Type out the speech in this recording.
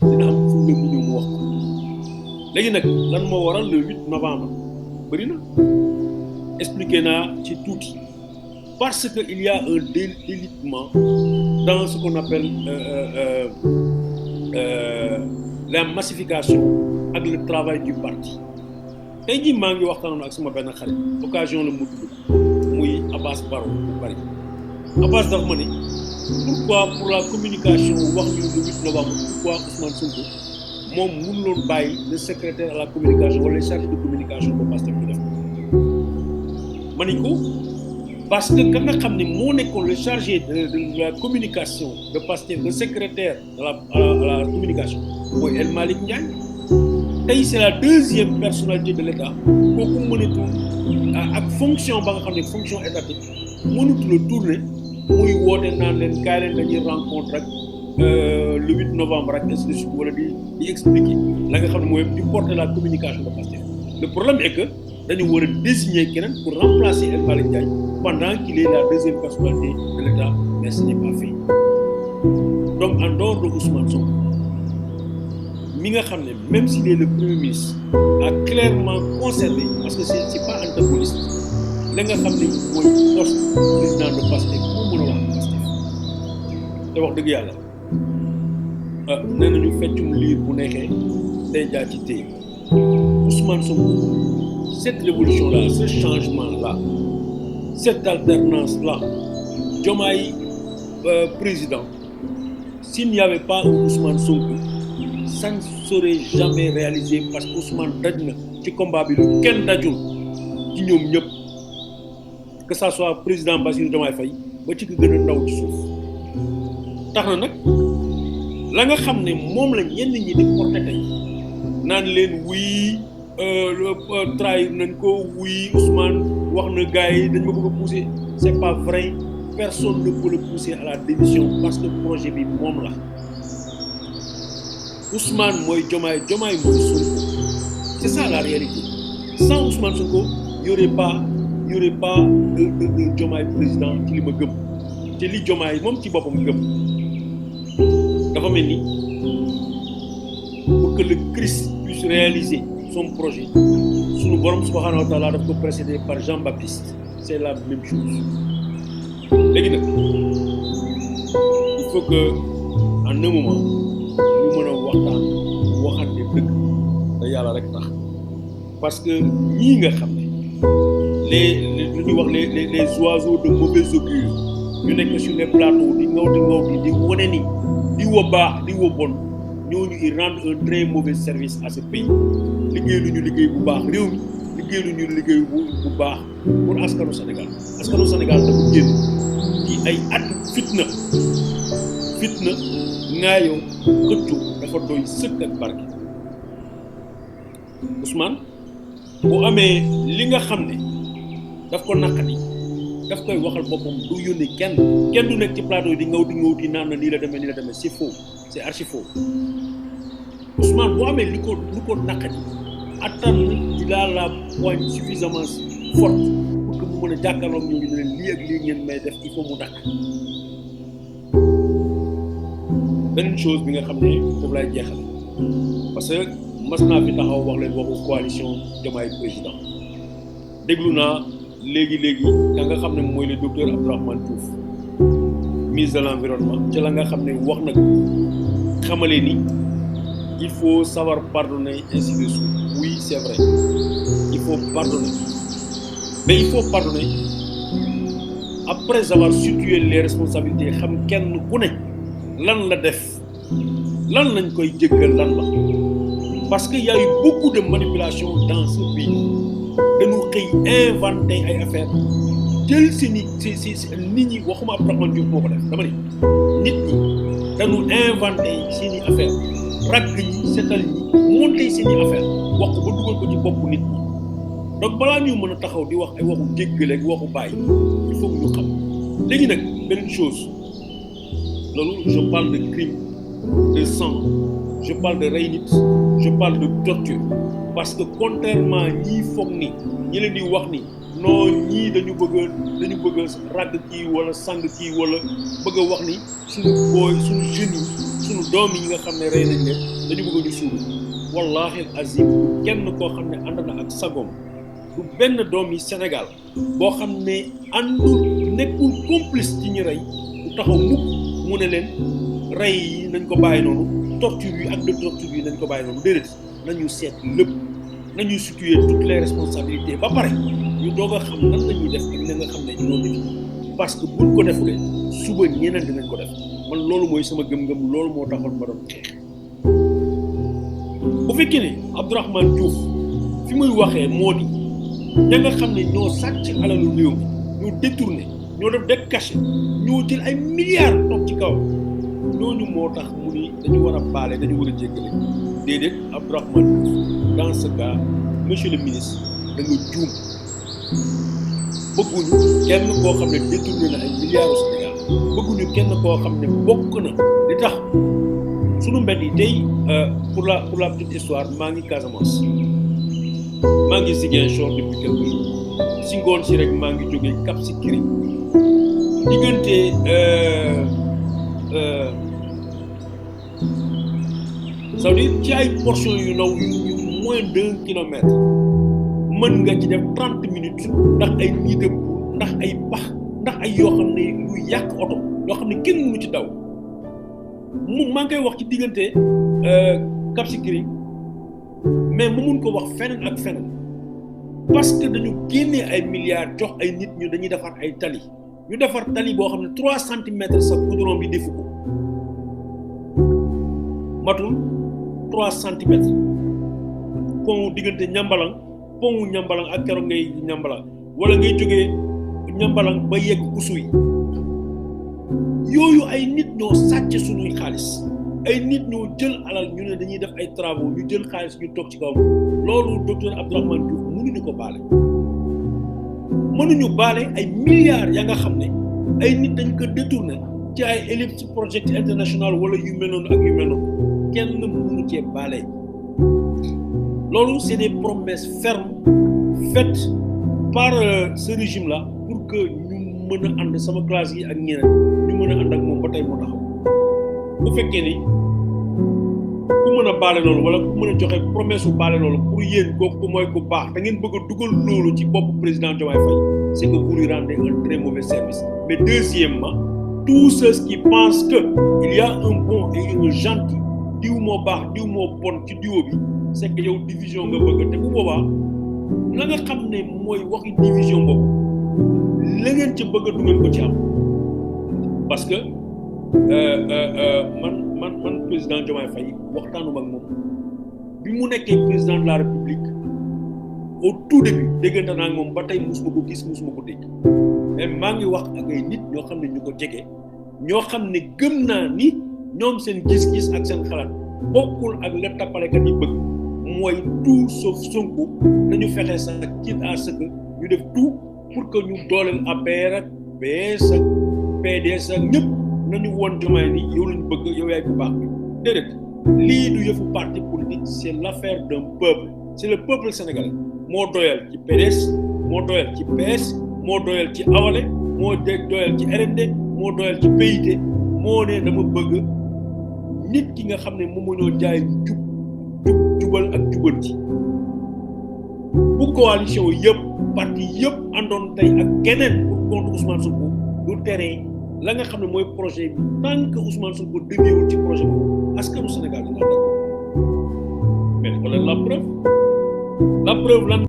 dina am fu mu ñëw mu wax ko léegi nag lan moo waral le 8 novembre bëri na expliqué naa ci tuuti parce que il y a un délitement dans ce qu'on appelle la massification ak le travail du parti tey jii maa ngi waxtaanoon ak sama benn xarit occasion la mu tudd muy Abbas Barrow bu Paris Abbas dafa ma ne pourquoi pour la communication wax ñu le 8 novembre pourquoi Ousmane Sonko moom mënuloon bàyyi le secrétaire à la communication wala les chargés de communication ba Pastef bi def ma ni ko parce que ka nga xam ne moo nekkoon le chargé de la communication de Pastef le secrétaire à la communication mooy El Malick Ndiaye tey c'est la deuxième personnalité de l'État kooku mënatul ak fonction ba nga xam ne fonction étatique mënatul a tourner muy woote naan leen kaay leen dañuy rencontre ak le 8 novembre ak ainsi de suite wala di expliquer la nga xam ne mooy di porter la communication de Pastef le problème est que dañu war a désigner keneen pour remplacer El Malick Ndiaye pendant qu'il est la deuxième personnalité de l'État mais ce n'est pas fait donc en dehors de Ousmane Sonko mi nga xam ne même s'il est le premier ministre a clairement conservé parce que c'est pas antagoniste la nga xam ne mooy poste président de Pastef moo mën a wax Pastef te wax dëgg yàlla nee nañu feccum liir bu neexee day jaar ci téye Ousmane Sonko cette révolution-là ce changement-là cette alternance-là Diomaye président s'il n'y avait pas Ousmane Sonko ça ne serait jamais réalisé parce que Ousmane daj na ci combat bi lu kenn dajul ci ñoom ñëpp que ça soit président Bassirou Diomaye Faye ba ci ki gën a ndaw ci suuf tax na nag la nga xam ne moom la ñenn ñi di porté tey naan leen wuy trahir nañ ko wuy Ousmane wax na gars yi dañ ma bëgg a pousser c'est pas vrai personne ne peut le pousser à la démission parce que projet bi moom la Ousmane mooy Diomaye mooy Sonko c'est ça la réalité sans Ousmane Sonko y aurait pas de Diomaye président ci li ma gëm te li Diomaye moom ci boppam gëm dafa mel ni pour que le Christ puisse réaliser son projet sunu borom subhanahu wa ta'ala daf ko précédé par Jean-Baptiste c'est la même chose léegi nag il faut que en un moment ñu mën a waxtaan waxante dëgg te yàlla rek tax parce que ñii nga xam ne lu ñuy wax les oiseaux de mauvais augure ñu nekk sur les plateaux di ngaw di wane ni di wa baax di wa bon ñooñu ils rendent un très mauvais service à ce pays liggéey lu ñu liggéey bu baax réew mi liggéey lu ñu liggéey bu baax pour askanu Sénégal dafa génn ci ay at fitna ngaayoo xëccu dafa doy sëkk ak barke Ousmane bu amee li nga xam ne daf ko naqati daf koy waxal boppam du yónni kenn du nekk ci plateau di ngaw di naan na nii la demee c'est faux c'est archi faux Ousmane bu amee li ko naqati attan il a la poigne suffisamment forte pour que mu mën a jàkkaarloog ñooñu ne leen lii ak lii ngeen may def il faut mu dakk beneen chose bi nga xam ne foofu laay jeexal parce que mas naa fi taxaw wax leen waxu coalition Diomaye président déglu naa léegi ka nga xam ne mooy le docteur Abdourahmane Diouf ministre de l'environnement ci la nga xam ne wax na xamale ni il faut savoir pardonner ainsi de suite oui c'est vrai il faut pardonner mais il faut pardonner après avoir situé les responsabilités xam kenn ku ne lan la def lan lañ koy jéggal lan la parce que y a eu beaucoup de manipulation dans ce pays dañu xëy inventé ay affaires jël si nit ñi waxuma Abdourahmane Diouf moo ko def dama ne nit ñi dañu inventé seeni affaires ragg ñi setal ñi monté seeni affaires wax ko ba dugal ko ci bopp nit ñi donc balaa ñu mën a taxaw di wax ay waxu jéggale ak waxu bàyyi il faut que ñu xam léegi nag beneen chose loolu je parle de crime de sang je parle de rey nit je parle de torture parce que contrairement ñii foog ni ñi leen di wax ni non ñii dañu bëgg a ragg kii wala sang kii wala bëgg a wax ni suñu booy suñu jeunes yi sunu doom yi nga xam ne rey nañ leen dañu bëgg ñu suul wallahi azim kenn koo xam ne ànd na ak sagom du benn doom yi Sénégal boo xam ne àndul nekkul complice ci ñu rey du taxaw mukk mu ne leen rey yi nañ ko bàyyi noonu torture yi ak de torture yi nañ ko bàyyi noonu déedéet nañu seet lépp nañu situer toutes les responsabilités ba pare ñu doog a xam nan la ñuy def ak li nga xam ne ñoo def parce que buñ ko defulee suba ñeneen dinañ ko def man loolu mooy sama gëm-gëm loolu moo taxoon ma doon xeex bu fekkee ne Abdourahmane Diouf fi muy waxee moo di ña nga xam ne ñoo sàcc alalu réew mi ñoo détourné ñoo def de caché ñoo jël ay milliards toog ci kaw ñooñu moo tax mu ni dañu war a baale dañu war a jéggale déedéet Abdourahmane Diouf dans ce cas monsieur le ministre da nga juum bëgguñu kenn koo xam ne détourné na ay milliards au Sénégal bëgguñu kenn koo xam ne bokk na li tax sunu mbedd yi tey pour la petite histoire maa ngi Casamance maa ngi Ziguinchor depuis quelques jours si ngoon si rek maa ngi jógee Cap Skirring diggante ça veut dire ci ay portions yu ndaw yu moins d'1 kilomètre mën nga ci def 30 minutes ndax ay nids de boue ndax ay pax ndax ay yoo xam ne lu yàq oto yoo xam ne kenn mënu ci daw maa ngi koy wax ci diggante Cap Skirring mais mu mun ko wax feneen ak feneen parce que dañu génnee ay milliards jox ay nit ñu dañuy defar ay tali ñu defar tali boo xam ne 3 centimètres sa goudron bi defu ko matul 3 centimètres pont diggante Ñambalang pont Ñambalang ak keroog ngay Ñambalang wala ngay jógee Ñambalang ba yegg Oussouye yooyu ay nit ñoo sàcc suñuy xaalis ay nit ñoo jël alal ñu ne dañuy def ay travaux ñu jël xaalis ñu toog ci kawam loolu docteur Abdourahmane Diouf mënuñu ko baale mënuñu baale ay milliards ya nga xam ne ay nit dañ ko détourné ci ay ellipse project international wala yu mel noonu ak yu mel noonu kenn mënu cee baale loolu c'est des promesses fermes faites par ce régime là pour que ñu mën a ànd sama classe yi ak ñeneen ñu mën a ànd ak moom ba tey moo taxaw bu fekkee ni ku mën a baale loolu wala ku mën a joxe promesse su baale loolu pour yéen kooku mooy ku baax da ngeen bëgg a dugal loolu ci bopp président Diomaye Faye c'est que vous lui rendez un très mauvais service mais deuxièmement tous ceux qui pensent que il y a un bon et un gentil diw moo baax diw moo bon ci diwo bi c'est que yow division nga bëgg te bu boobaa la nga xam ne mooy waxi division boobu la ngeen ci bëgg du ngeen ko ci am parce que man président Diomaye Faye waxtaanuma ak moom bi mu nekkee président de la République au tout début déggante naa ak moom ba tey musuma ko gis musuma ko dégg mais maa ngi wax ak ay nit ñoo xam ne ñu ko jege ñoo xam ne gëm naa ni ñoom seen gis-gis ak seen xalaat bokkul ak la tappalekat yi bëgg mooy tout sauf Sonko nañu fexe sax quitte à ce que ñu def tout pour que ñu dooleel APR ak PS ak PDS ak ñëpp nañu woon Diomaye ni yow lañu bëgg yow yaay bu baax bi déedéet lii du yëfu parti politique c'est l'affaire d'un peuple c'est le peuple sénégalais moo doyal ci PDS moo doyal ci PS moo doyal ci Awalé moo doyal ci RND moo doyal ci PIT moo ne dama bëgg nit ki nga xam ne moom moo ñoo jaay jubal ak jubanti bu coalition yëpp parti yëpp àndoon tey ak keneen pour contre Ousmane Sonko du terrain la nga xam ne mooy projet bi tant que Ousmane Sonko déggewul ci projet boobu askanu Sénégal dina d'accord mais wala la preuve lan